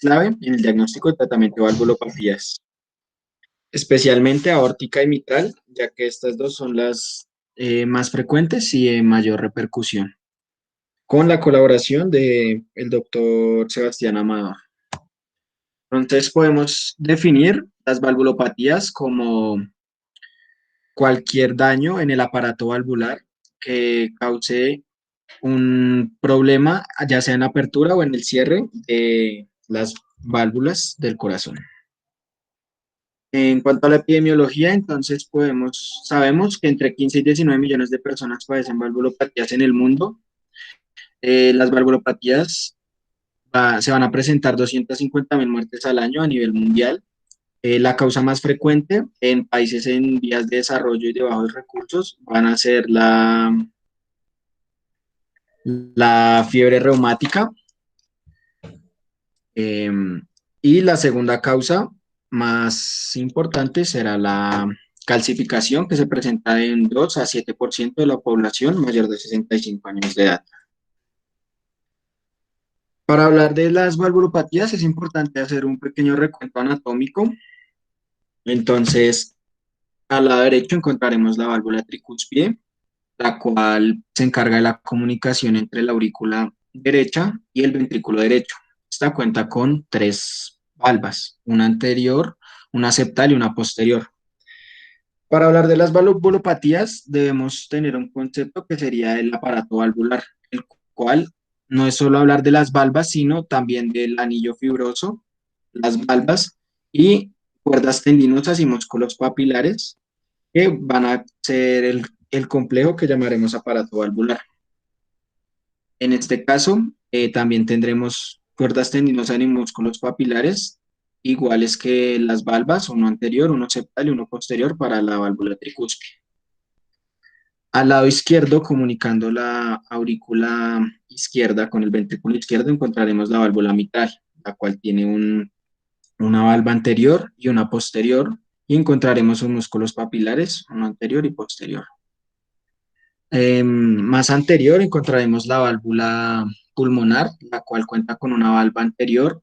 clave en el diagnóstico y tratamiento de valvulopatías, especialmente aórtica y mitral, ya que estas dos son las más frecuentes y de mayor repercusión, con la colaboración de el doctor Sebastián Amador. Entonces podemos definir las valvulopatías como cualquier daño en el aparato valvular que cause un problema, ya sea en la apertura o en el cierre de las válvulas del corazón. En cuanto a la epidemiología, entonces sabemos que entre 15 y 19 millones de personas padecen valvulopatías en el mundo. Las valvulopatías se van a presentar 250.000 muertes al año a nivel mundial. La causa más frecuente en países en vías de desarrollo y de bajos recursos van a ser la fiebre reumática, eh, y la segunda causa más importante será la calcificación, que se presenta en 2 a 7% de la población mayor de 65 años de edad. Para hablar de las valvulopatías es importante hacer un pequeño recuento anatómico. Entonces, al lado derecho encontraremos la válvula tricúspide, la cual se encarga de la comunicación entre la aurícula derecha y el ventrículo derecho. Esta cuenta con tres valvas, una anterior, una septal y una posterior. Para hablar de las valvulopatías, debemos tener un concepto que sería el aparato valvular, el cual no es solo hablar de las valvas, sino también del anillo fibroso, las valvas y cuerdas tendinosas y músculos papilares que van a ser el complejo que llamaremos aparato valvular. En este caso, también tendremos cuerdas tendinosas y músculos papilares, iguales que las valvas, uno anterior, uno septal y uno posterior para la válvula tricúspide. Al lado izquierdo, comunicando la aurícula izquierda con el ventrículo izquierdo, encontraremos la válvula mitral, la cual tiene una valva anterior y una posterior, y encontraremos sus músculos papilares, uno anterior y posterior. Más anterior encontraremos la válvula pulmonar, la cual cuenta con una valva anterior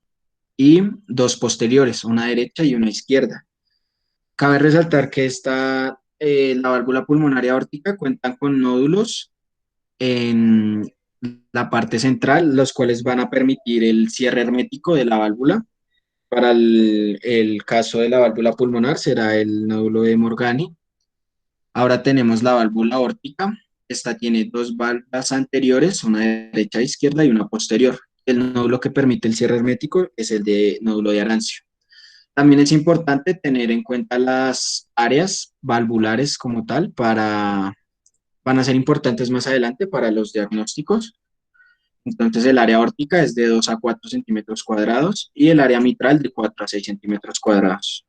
y dos posteriores, una derecha y una izquierda. Cabe resaltar que la válvula pulmonar y aórtica cuentan con nódulos en la parte central, los cuales van a permitir el cierre hermético de la válvula. Para el caso de la válvula pulmonar será el nódulo de Morgani. Ahora tenemos la válvula aórtica. Esta tiene dos válvulas anteriores, una derecha e izquierda y una posterior. El nódulo que permite el cierre hermético es el de nódulo de Arancio. También es importante tener en cuenta las áreas valvulares como tal van a ser importantes más adelante para los diagnósticos. Entonces el área aórtica es de 2 a 4 centímetros cuadrados y el área mitral de 4 a 6 centímetros cuadrados.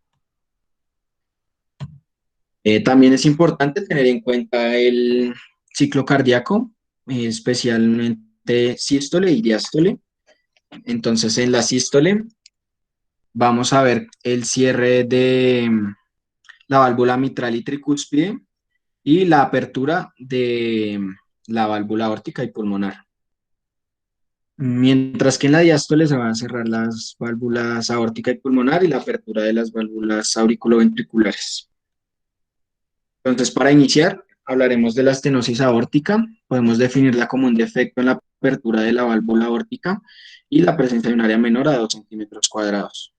También es importante tener en cuenta el ciclo cardíaco, especialmente sístole y diástole. Entonces, en la sístole vamos a ver el cierre de la válvula mitral y tricúspide y la apertura de la válvula aórtica y pulmonar. Mientras que en la diástole se van a cerrar las válvulas aórtica y pulmonar y la apertura de las válvulas auriculoventriculares. Entonces, para iniciar, hablaremos de la estenosis aórtica. Podemos definirla como un defecto en la apertura de la válvula aórtica y la presencia de un área menor a 2 centímetros cuadrados.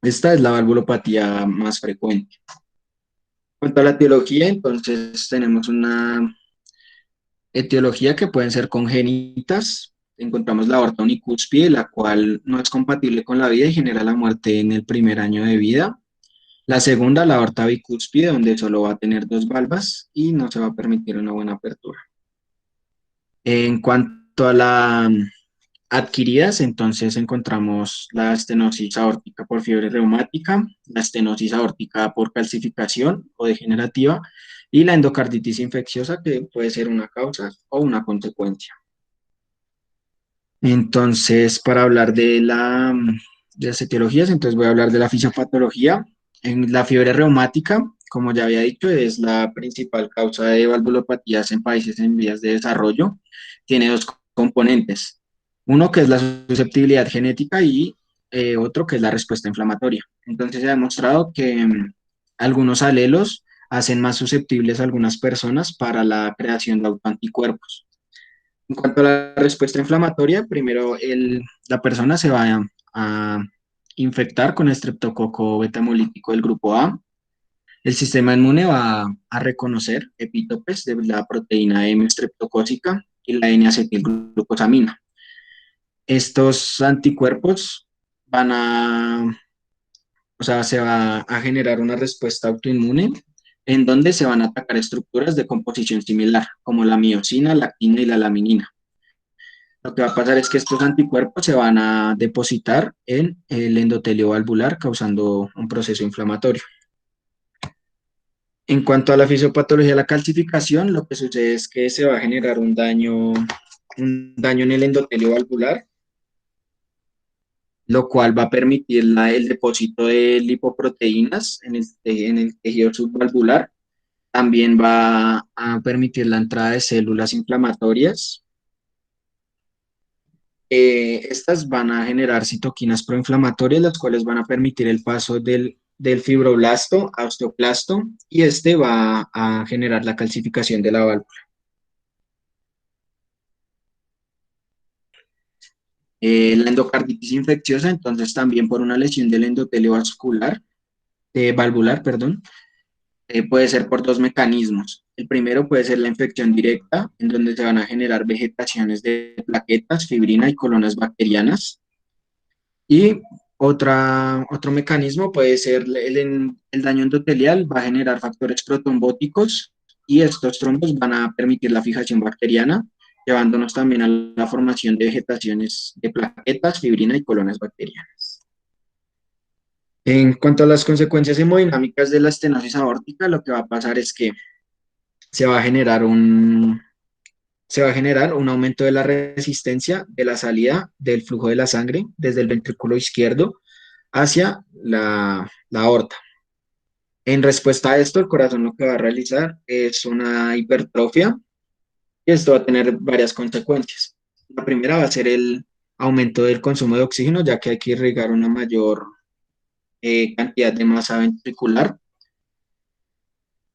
Esta es la valvulopatía más frecuente. En cuanto a la etiología, entonces tenemos una etiología que pueden ser congénitas. Encontramos la aorta unicúspide, la cual no es compatible con la vida y genera la muerte en el primer año de vida. La segunda, la aorta bicúspide, donde solo va a tener dos valvas y no se va a permitir una buena apertura. En cuanto a la adquiridas, entonces encontramos la estenosis aórtica por fiebre reumática, la estenosis aórtica por calcificación o degenerativa y la endocarditis infecciosa, que puede ser una causa o una consecuencia. Entonces, para hablar de las etiologías, entonces voy a hablar de la fisiopatología. En la fiebre reumática, como ya había dicho, es la principal causa de valvulopatías en países en vías de desarrollo. Tiene dos componentes. Uno que es la susceptibilidad genética y otro que es la respuesta inflamatoria. Entonces se ha demostrado que algunos alelos hacen más susceptibles a algunas personas para la creación de autoanticuerpos. En cuanto a la respuesta inflamatoria, primero la persona se va a infectar con estreptococo betamolítico del grupo A. El sistema inmune va a reconocer epítopes de la proteína M estreptocócica y la N-acetilglucosamina. Estos anticuerpos van o sea, se va a generar una respuesta autoinmune en donde se van a atacar estructuras de composición similar, como la miosina, la actina y la laminina. Lo que va a pasar es que estos anticuerpos se van a depositar en el endotelio valvular, causando un proceso inflamatorio. En cuanto a la fisiopatología de la calcificación, lo que sucede es que se va a generar un daño en el endotelio valvular, lo cual va a permitir el depósito de lipoproteínas en el tejido subvalvular. También va a permitir la entrada de células inflamatorias. Estas van a generar citoquinas proinflamatorias, las cuales van a permitir el paso del fibroblasto a osteoclasto, y este va a generar la calcificación de la válvula. La endocarditis infecciosa, entonces también por una lesión del endotelio valvular, perdón, puede ser por dos mecanismos. El primero puede ser la infección directa, en donde se van a generar vegetaciones de plaquetas, fibrina y colonas bacterianas. Y otro mecanismo puede ser el daño endotelial, va a generar factores protrombóticos y estos trombos van a permitir la fijación bacteriana, llevándonos también a la formación de vegetaciones de plaquetas, fibrina y colonas bacterianas. En cuanto a las consecuencias hemodinámicas de la estenosis aórtica, lo que va a pasar es que se va a generar se va a generar un aumento de la resistencia de la salida del flujo de la sangre desde el ventrículo izquierdo hacia la aorta. En respuesta a esto, el corazón lo que va a realizar es una hipertrofia y esto va a tener varias consecuencias. La primera va a ser el aumento del consumo de oxígeno, ya que hay que irrigar una mayor cantidad de masa ventricular.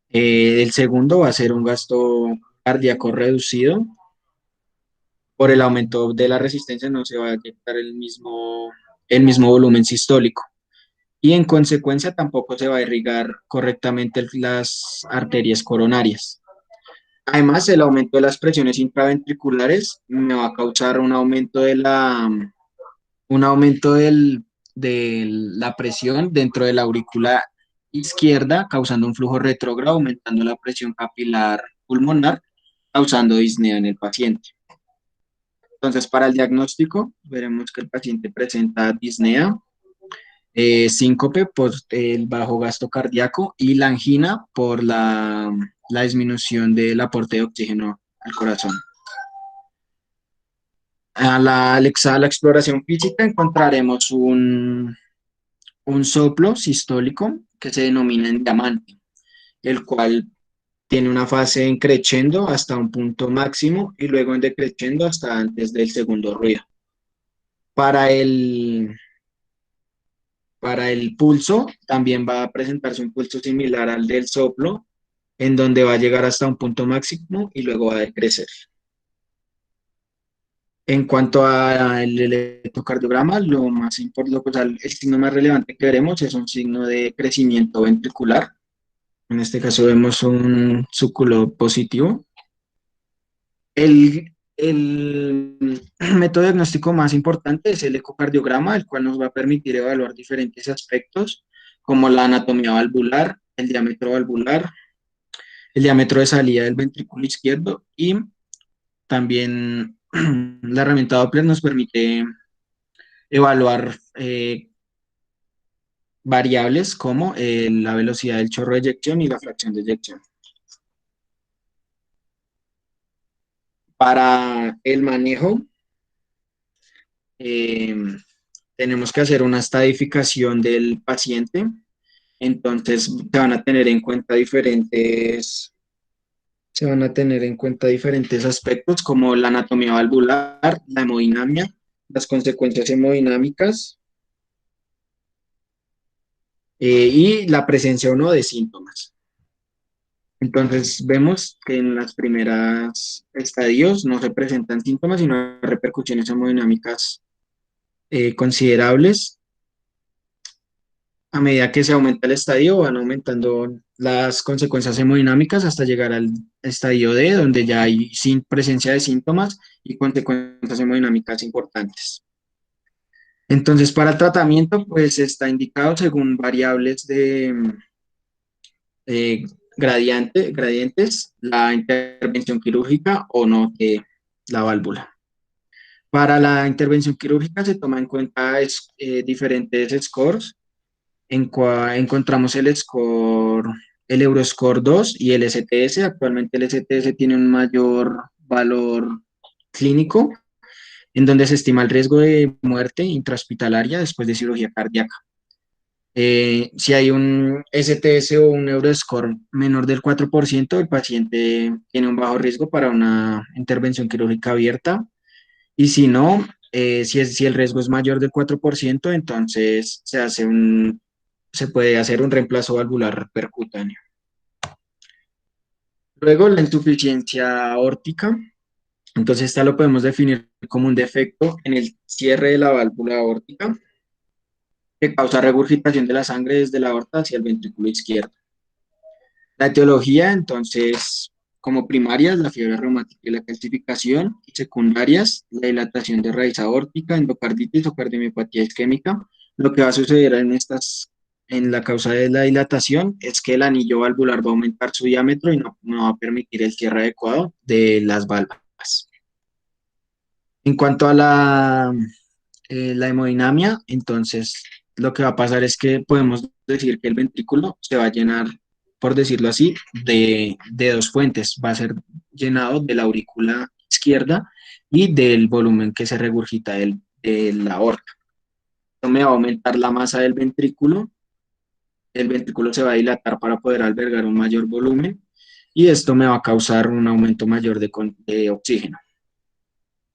El segundo va a ser un gasto cardíaco reducido. Por el aumento de la resistencia no se va a inyectar el mismo volumen sistólico. Y en consecuencia tampoco se va a irrigar correctamente las arterias coronarias. Además, el aumento de las presiones intraventriculares me va a causar un aumento de la presión dentro de la aurícula izquierda, causando un flujo retrógrado, aumentando la presión capilar pulmonar, causando disnea en el paciente. Entonces, para el diagnóstico, veremos que el paciente presenta disnea, síncope por el bajo gasto cardíaco y la angina por la disminución del aporte de oxígeno al corazón. A la exploración física encontraremos un soplo sistólico que se denomina en diamante, el cual tiene una fase en crescendo hasta un punto máximo y luego en decreciendo hasta antes del segundo ruido. Para el, para el pulso también va a presentarse un pulso similar al del soplo, en donde va a llegar hasta un punto máximo y luego va a decrecer. En cuanto al electrocardiograma, lo más importante, o sea, el signo más relevante que veremos es un signo de crecimiento ventricular. En este caso vemos un súculo positivo. El método diagnóstico más importante es el ecocardiograma, el cual nos va a permitir evaluar diferentes aspectos como la anatomía valvular, el diámetro de salida del ventrículo izquierdo y también la herramienta Doppler nos permite evaluar variables como la velocidad del chorro de eyección y la fracción de eyección. Para el manejo, eh, tenemos que hacer una estadificación del paciente, entonces se van a tener en cuenta diferentes aspectos como la anatomía valvular, la hemodinamia, las consecuencias hemodinámicas, y la presencia o no de síntomas. Entonces vemos que en las primeras estadios no se presentan síntomas, sino repercusiones hemodinámicas considerables. A medida que se aumenta el estadio, van aumentando las consecuencias hemodinámicas hasta llegar al estadio D, donde ya hay sin presencia de síntomas y consecuencias hemodinámicas importantes. Entonces, para el tratamiento, pues está indicado según variables de eh, gradientes, la intervención quirúrgica o no de la válvula. Para la intervención quirúrgica se toma en cuenta diferentes scores. Encontramos el score, el Euroscore 2 y el STS. Actualmente el STS tiene un mayor valor clínico, en donde se estima el riesgo de muerte intrahospitalaria después de cirugía cardíaca. Si hay un STS o un Euroscore menor del 4%, el paciente tiene un bajo riesgo para una intervención quirúrgica abierta. Y si no, si el riesgo es mayor del 4%, entonces se puede hacer un reemplazo valvular percutáneo. Luego, la insuficiencia aórtica. Entonces, esta lo podemos definir como un defecto en el cierre de la válvula aórtica que causa regurgitación de la sangre desde la aorta hacia el ventrículo izquierdo. La etiología, entonces, como primarias, la fiebre reumática y la calcificación, y secundarias, la dilatación de raíz aórtica, endocarditis o cardiomiopatía isquémica. Lo que va a suceder en la causa de la dilatación es que el anillo valvular va a aumentar su diámetro y no va a permitir el cierre adecuado de las válvulas. En cuanto a la hemodinamia, entonces lo que va a pasar es que podemos decir que el ventrículo se va a llenar, por decirlo así, de dos fuentes. Va a ser llenado de la aurícula izquierda y del volumen que se regurgita de la aorta. Esto me va a aumentar la masa del ventrículo, el ventrículo se va a dilatar para poder albergar un mayor volumen y esto me va a causar un aumento mayor de oxígeno,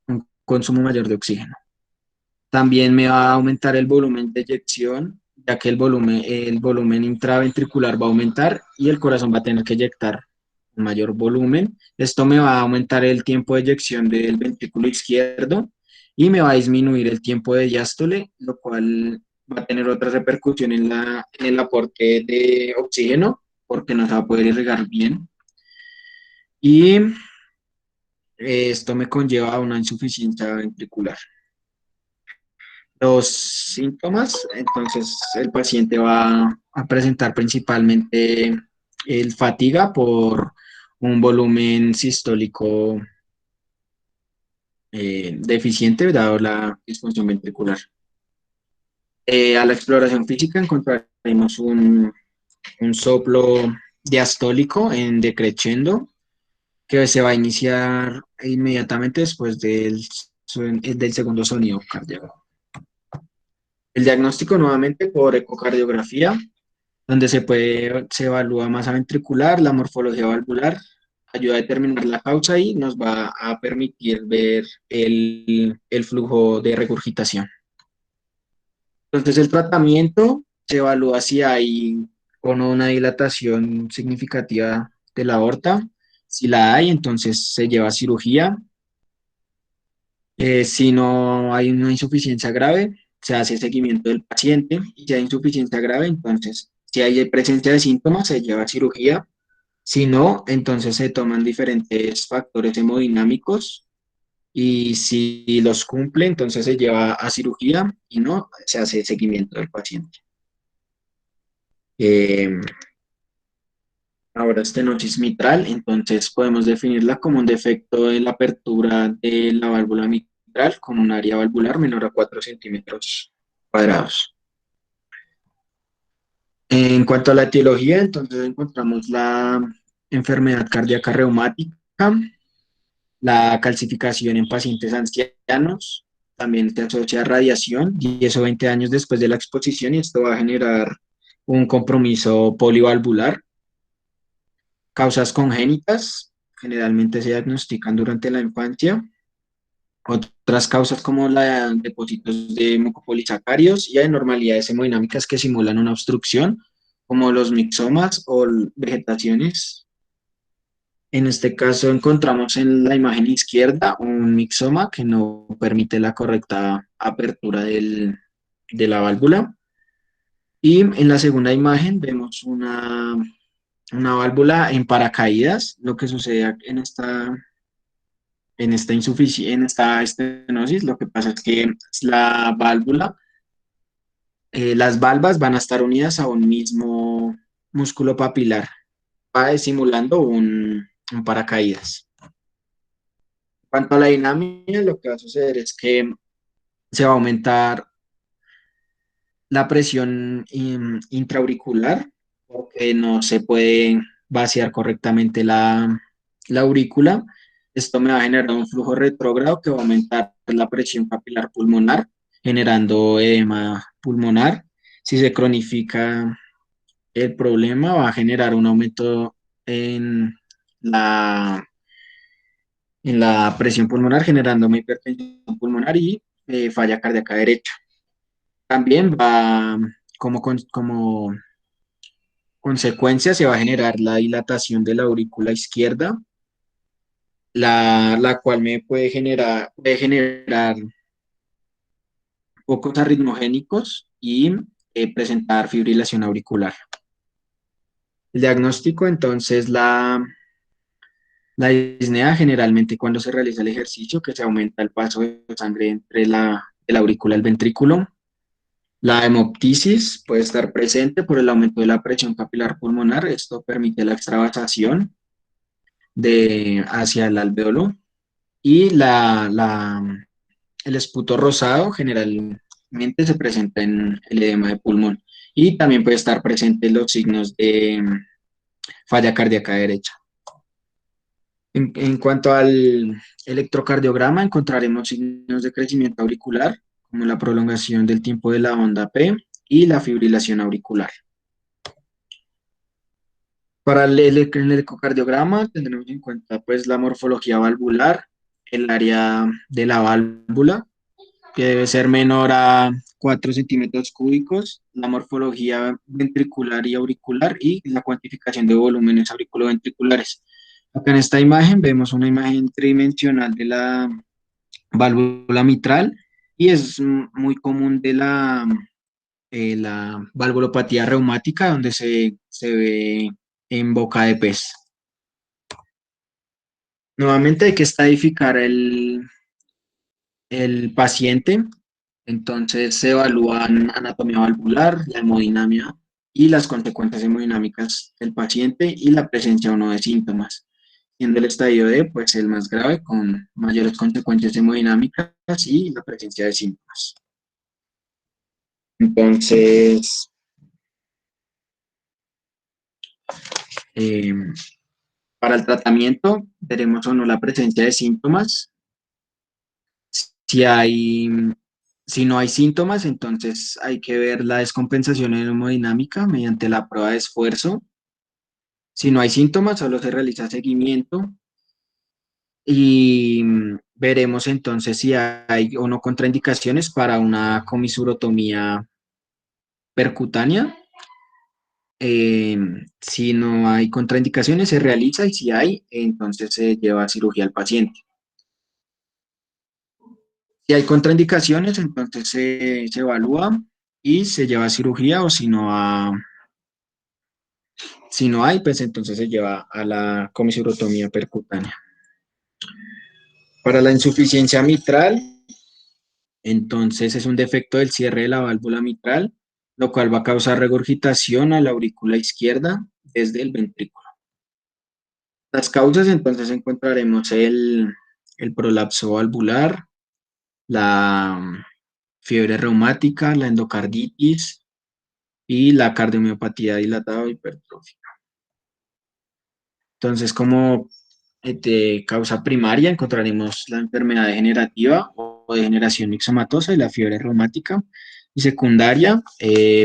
un consumo mayor de oxígeno. También me va a aumentar el volumen de eyección, ya que el volumen intraventricular va a aumentar y el corazón va a tener que eyectar un mayor volumen. Esto me va a aumentar el tiempo de eyección del ventrículo izquierdo y me va a disminuir el tiempo de diástole, lo cual va a tener otra repercusión en el aporte de oxígeno, porque no se va a poder irrigar bien. Y esto me conlleva a una insuficiencia ventricular. Los síntomas, entonces el paciente va a presentar principalmente el fatiga por un volumen sistólico deficiente dado la disfunción ventricular. A la exploración física encontraremos un soplo diastólico en decreciendo que se va a iniciar inmediatamente después del segundo sonido cardíaco. El diagnóstico nuevamente por ecocardiografía, donde se evalúa masa ventricular, la morfología valvular, ayuda a determinar la causa y nos va a permitir ver el flujo de regurgitación. Entonces, el tratamiento se evalúa si hay o no una dilatación significativa de la aorta. Si la hay, entonces se lleva a cirugía. Si no hay una insuficiencia grave, se hace seguimiento del paciente y si hay insuficiencia grave, entonces, si hay presencia de síntomas, se lleva a cirugía. Si no, entonces se toman diferentes factores hemodinámicos y si los cumple, entonces se lleva a cirugía y no, se hace seguimiento del paciente. Eh, Ahora, estenosis mitral, entonces podemos definirla como un defecto de la apertura de la válvula mitral con un área valvular menor a 4 centímetros cuadrados. En cuanto a la etiología, entonces encontramos la enfermedad cardíaca reumática, la calcificación en pacientes ancianos, también se asocia a radiación, 10 o 20 años después de la exposición, y esto va a generar un compromiso polivalvular. Causas congénitas, generalmente se diagnostican durante la infancia, Otras causas como la depósitos de mucopolisacáridos y anormalidades hemodinámicas que simulan una obstrucción, como los mixomas o vegetaciones. En este caso encontramos en la imagen izquierda un mixoma que no permite la correcta apertura de la válvula. Y en la segunda imagen vemos una válvula en paracaídas. Lo que sucede en esta estenosis, lo que pasa es que la válvula, las valvas van a estar unidas a un mismo músculo papilar, va simulando un paracaídas. En cuanto a la dinámica, lo que va a suceder es que se va a aumentar la presión intraauricular porque no se puede vaciar correctamente la aurícula. Esto me va a generar un flujo retrógrado que va a aumentar la presión capilar pulmonar, generando edema pulmonar. Si se cronifica el problema, va a generar un aumento en la, en la presión pulmonar, generando una hipertensión pulmonar y falla cardíaca derecha. También va como consecuencia, se va a generar la dilatación de la aurícula izquierda, la cual puede generar pocos arritmogénicos y presentar fibrilación auricular. El diagnóstico, entonces, la disnea generalmente cuando se realiza el ejercicio, que se aumenta el paso de sangre entre de la aurícula y el ventrículo. La hemoptisis puede estar presente por el aumento de la presión capilar pulmonar. Esto permite la extravasación hacia el alveolo. Y el esputo rosado generalmente se presenta en el edema de pulmón. Y también puede estar presente los signos de falla cardíaca derecha. En cuanto al electrocardiograma, encontraremos signos de crecimiento auricular, como la prolongación del tiempo de la onda P y la fibrilación auricular. Para el ecocardiograma tendremos en cuenta pues la morfología valvular, el área de la válvula, que debe ser menor a 4 centímetros cúbicos, la morfología ventricular y auricular y la cuantificación de volúmenes auriculoventriculares. Acá en esta imagen vemos una imagen tridimensional de la válvula mitral y es muy común de la valvulopatía reumática, donde se ve en boca de pez. Nuevamente hay que estadificar el paciente, entonces se evalúan anatomía valvular, la hemodinamia y las consecuencias hemodinámicas del paciente y la presencia o no de síntomas, siendo el estadio D pues el más grave con mayores consecuencias hemodinámicas y la presencia de síntomas. Entonces, eh, para el tratamiento veremos o no la presencia de síntomas. Si hay, si no hay síntomas, entonces hay que ver la descompensación hemodinámica mediante la prueba de esfuerzo. Si no hay síntomas, solo se realiza seguimiento y veremos entonces si hay o no contraindicaciones para una comisurotomía percutánea. Si no hay contraindicaciones, se realiza y si hay, entonces se lleva a cirugía al paciente. Si hay contraindicaciones, entonces se evalúa y se lleva a cirugía o si no hay, pues entonces se lleva a la comisurotomía percutánea. Para la insuficiencia mitral, entonces es un defecto del cierre de la válvula mitral, lo cual va a causar regurgitación a la aurícula izquierda desde el ventrículo. Las causas, entonces encontraremos el prolapso valvular, la fiebre reumática, la endocarditis y la cardiomiopatía dilatada o hipertrófica. Entonces, como de causa primaria encontraremos la enfermedad degenerativa o degeneración mixomatosa y la fiebre reumática. Y secundaria,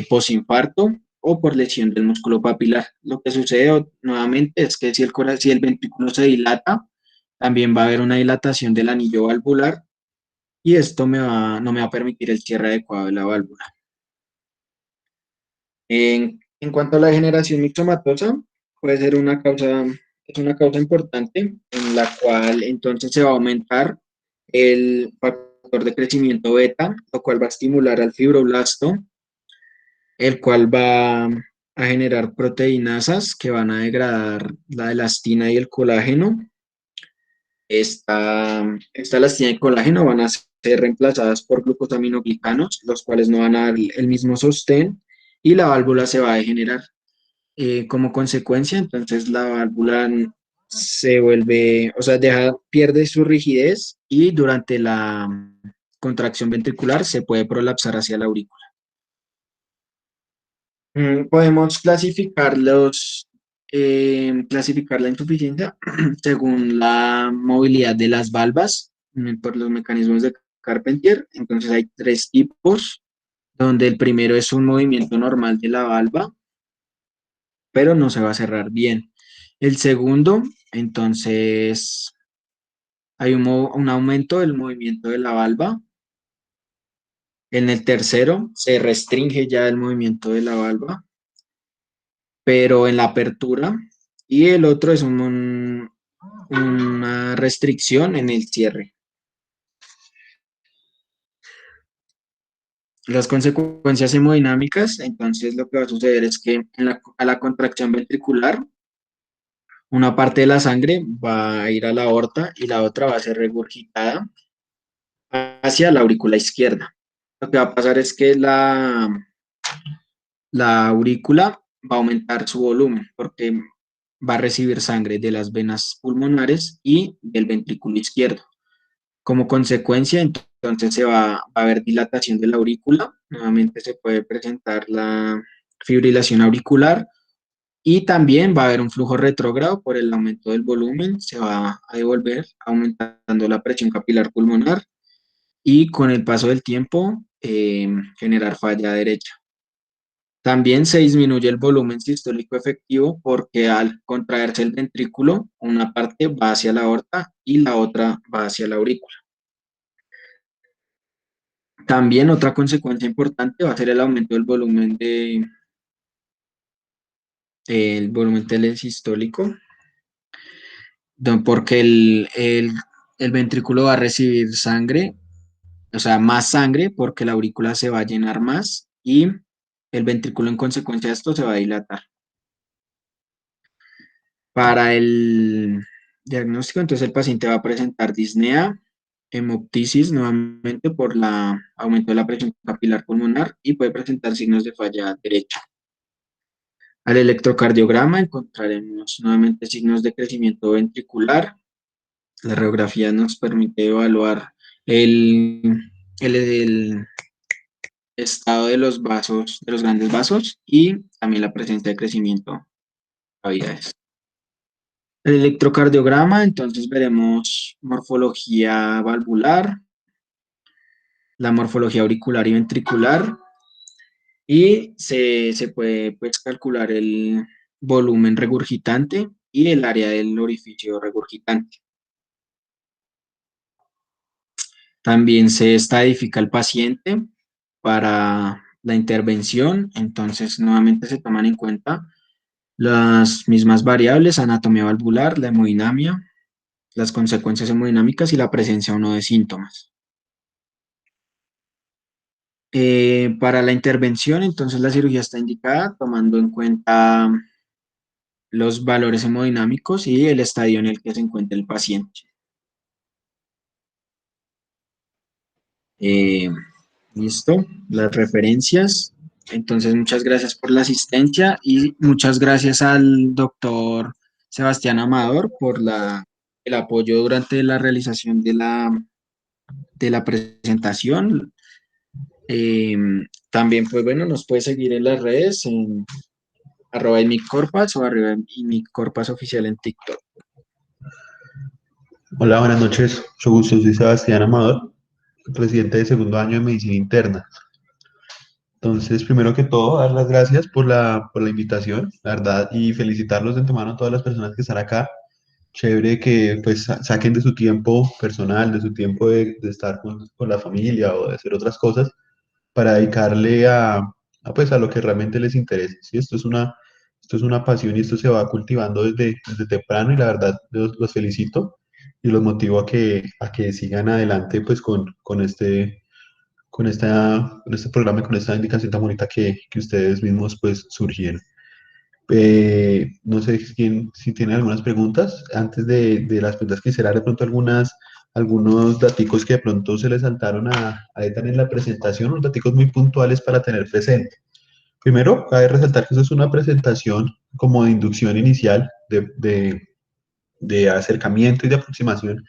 posinfarto o por lesión del músculo papilar. Lo que sucede nuevamente es que si el ventrículo se dilata, también va a haber una dilatación del anillo valvular y esto no me va a permitir el cierre adecuado de la válvula. En cuanto a la degeneración mixomatosa, puede ser es una causa importante en la cual entonces se va a aumentar el factor de crecimiento beta, lo cual va a estimular al fibroblasto, el cual va a generar proteinasas que van a degradar la elastina y el colágeno. Esta elastina y colágeno van a ser reemplazadas por glucosaminoglicanos, los cuales no van a dar el mismo sostén y la válvula se va a degenerar. Como consecuencia, entonces la válvula se vuelve, o sea, pierde su rigidez y durante la contracción ventricular se puede prolapsar hacia la aurícula. Podemos clasificar la insuficiencia según la movilidad de las valvas por los mecanismos de Carpentier. Entonces hay tres tipos, donde el primero es un movimiento normal de la valva, pero no se va a cerrar bien. El segundo, entonces, hay un aumento del movimiento de la valva. En el tercero, se restringe ya el movimiento de la valva, pero en la apertura. Y el otro es una restricción en el cierre. Las consecuencias hemodinámicas, entonces lo que va a suceder es que a la contracción ventricular, una parte de la sangre va a ir a la aorta y la otra va a ser regurgitada hacia la aurícula izquierda. Lo que va a pasar es que la aurícula va a aumentar su volumen porque va a recibir sangre de las venas pulmonares y del ventrículo izquierdo. Como consecuencia, entonces va a haber dilatación de la aurícula, nuevamente se puede presentar la fibrilación auricular y también va a haber un flujo retrógrado por el aumento del volumen, se va a devolver aumentando la presión capilar pulmonar y con el paso del tiempo generar falla derecha. También se disminuye el volumen sistólico efectivo porque al contraerse el ventrículo, una parte va hacia la aorta y la otra va hacia la aurícula. También otra consecuencia importante va a ser el aumento del el volumen telesistólico, porque el ventrículo va a recibir sangre, o sea, más sangre porque la aurícula se va a llenar más y el ventrículo en consecuencia de esto se va a dilatar. Para el diagnóstico, entonces el paciente va a presentar disnea, hemoptisis nuevamente por el aumento de la presión capilar pulmonar y puede presentar signos de falla derecha. Al electrocardiograma encontraremos nuevamente signos de crecimiento ventricular. La radiografía nos permite evaluar el estado de los vasos, de los grandes vasos y también la presencia de crecimiento de cavidades. El electrocardiograma, entonces veremos morfología valvular, la morfología auricular y ventricular, y se puede pues, calcular el volumen regurgitante y el área del orificio regurgitante. También se estadifica el paciente para la intervención, entonces nuevamente se toman en cuenta las mismas variables, anatomía valvular, la hemodinamia, las consecuencias hemodinámicas y la presencia o no de síntomas. Para la intervención, entonces la cirugía está indicada tomando en cuenta los valores hemodinámicos y el estadio en el que se encuentra el paciente. Eh, Listo, las referencias. Entonces, muchas gracias por la asistencia y muchas gracias al doctor Sebastián Amador por el apoyo durante la realización de la presentación. Eh, También, pues bueno, nos puede seguir en las redes en @imiccorpas o @imiccorpas oficial en TikTok. Hola, buenas noches. Mucho gusto. Soy Sebastián Amador, residente de segundo año de medicina interna. Entonces, primero que todo, dar las gracias por la invitación, la verdad, y felicitarlos de antemano a todas las personas que están acá. chévere que pues saquen de su tiempo personal, de su tiempo de estar con la familia o de hacer otras cosas para dedicarle pues, a lo que realmente les interesa. ¿Sí? Esto es una pasión y esto se va cultivando desde temprano y la verdad los felicito y los motivo a que sigan adelante pues, con este programa y con esta indicación tan bonita que ustedes mismos pues, surgieron. No sé si tiene algunas preguntas. Antes de las preguntas quisiera de pronto algunos daticos que de pronto se les saltaron a Ethan en la presentación, unos daticos muy puntuales para tener presente. Primero, cabe resaltar que eso es una presentación como de inducción inicial, de acercamiento y de aproximación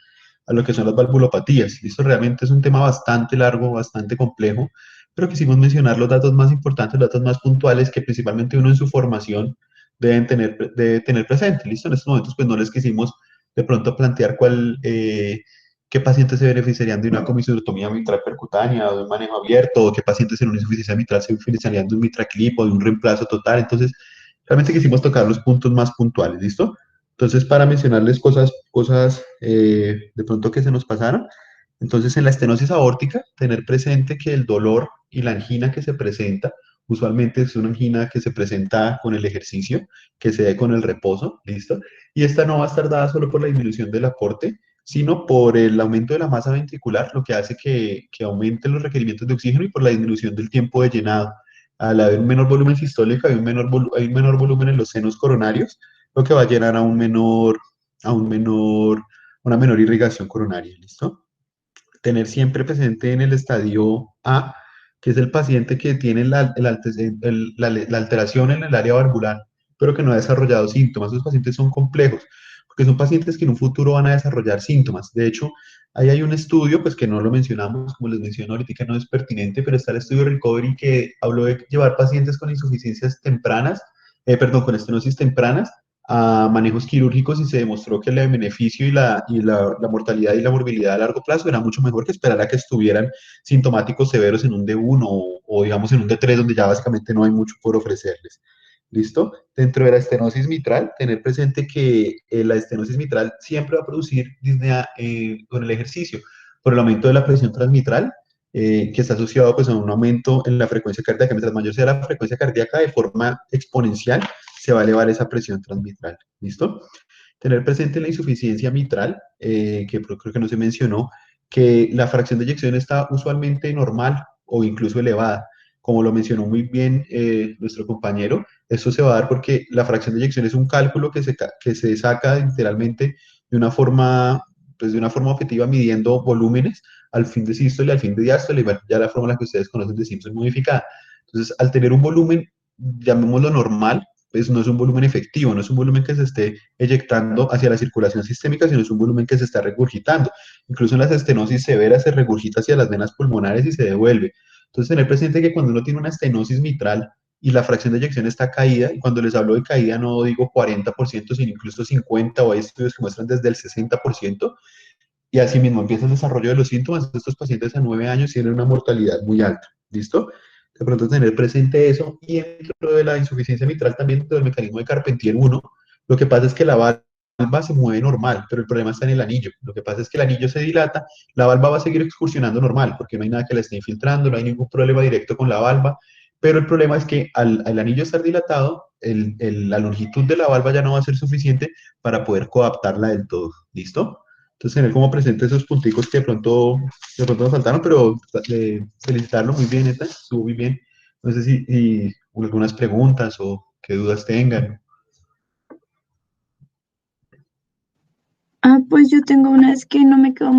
a lo que son las valvulopatías. Esto realmente es un tema bastante largo, bastante complejo, pero quisimos mencionar los datos más importantes, los datos más puntuales que principalmente uno en su formación debe tener presente. ¿Listo? En estos momentos pues no les quisimos de pronto plantear qué pacientes se beneficiarían de una comisuratomía mitral percutánea o de un manejo abierto, o qué pacientes en una insuficiencia mitral se beneficiarían de un mitraclip o de un reemplazo total. Entonces, realmente quisimos tocar los puntos más puntuales, ¿listo? Entonces, para mencionarles cosas de pronto que se nos pasaron, entonces en la estenosis aórtica, tener presente que el dolor y la angina que se presenta, usualmente es una angina que se presenta con el ejercicio, que se dé con el reposo, ¿listo? Y esta no va a estar dada solo por la disminución del aporte, sino por el aumento de la masa ventricular, lo que hace que aumenten los requerimientos de oxígeno y por la disminución del tiempo de llenado. Al haber un menor volumen sistólico, hay un menor volumen en los senos coronarios, lo que va a llevar a un menor, una menor irrigación coronaria, ¿listo? Tener siempre presente en el estadio A, que es el paciente que tiene la alteración en el área valvular, pero que no ha desarrollado síntomas. Esos pacientes son complejos, porque son pacientes que en un futuro van a desarrollar síntomas. De hecho, ahí hay un estudio, pues que no lo mencionamos, como les menciono ahorita, que no es pertinente, pero está el estudio Recovery que habló de llevar pacientes con insuficiencias tempranas, perdón, con estenosis tempranas, a manejos quirúrgicos y se demostró que el beneficio la mortalidad y la morbilidad a largo plazo era mucho mejor que esperar a que estuvieran sintomáticos severos en un D1 o digamos en un D3 donde ya básicamente no hay mucho por ofrecerles. ¿Listo? Dentro de la estenosis mitral, tener presente que la estenosis mitral siempre va a producir disnea con el ejercicio por el aumento de la presión transmitral, que está asociado pues, a un aumento en la frecuencia cardíaca. Mientras mayor sea la frecuencia cardíaca de forma exponencial, se va a elevar esa presión transmitral. ¿Listo? Tener presente la insuficiencia mitral, creo que no se mencionó, que la fracción de eyección está usualmente normal o incluso elevada. Como lo mencionó muy bien nuestro compañero, esto se va a dar porque la fracción de eyección es un cálculo que se saca literalmente de una forma, pues de una forma objetiva midiendo volúmenes al fin de sístole y al fin de diástole, y bueno, ya la fórmula que ustedes conocen de Simpson modificada. Entonces, al tener un volumen, llamémoslo normal, pues no es un volumen efectivo, no es un volumen que se esté eyectando hacia la circulación sistémica, sino es un volumen que se está regurgitando. Incluso en las estenosis severas se regurgita hacia las venas pulmonares y se devuelve. Entonces, tener presente que cuando uno tiene una estenosis mitral y la fracción de eyección está caída, y cuando les hablo de caída no digo 40%, sino incluso 50%, o hay estudios que muestran desde el 60%, y así mismo empieza el desarrollo de los síntomas. Estos pacientes a 9 años tienen una mortalidad muy alta. ¿Listo? De pronto tener presente eso. Y dentro de la insuficiencia mitral también dentro del mecanismo de Carpentier 1, lo que pasa es que la valva se mueve normal, pero el problema está en el anillo. Lo que pasa es que el anillo se dilata, la valva va a seguir excursionando normal, porque no hay nada que la esté infiltrando, no hay ningún problema directo con la valva, pero el problema es que al anillo estar dilatado, la longitud de la valva ya no va a ser suficiente para poder coaptarla del todo. ¿Listo? Entonces, tener como presente esos punticos que de pronto nos faltaron, pero felicitarlo muy bien, esta estuvo muy bien. No sé si algunas preguntas o qué dudas tengan. Pues yo tengo una, es que no me quedó muy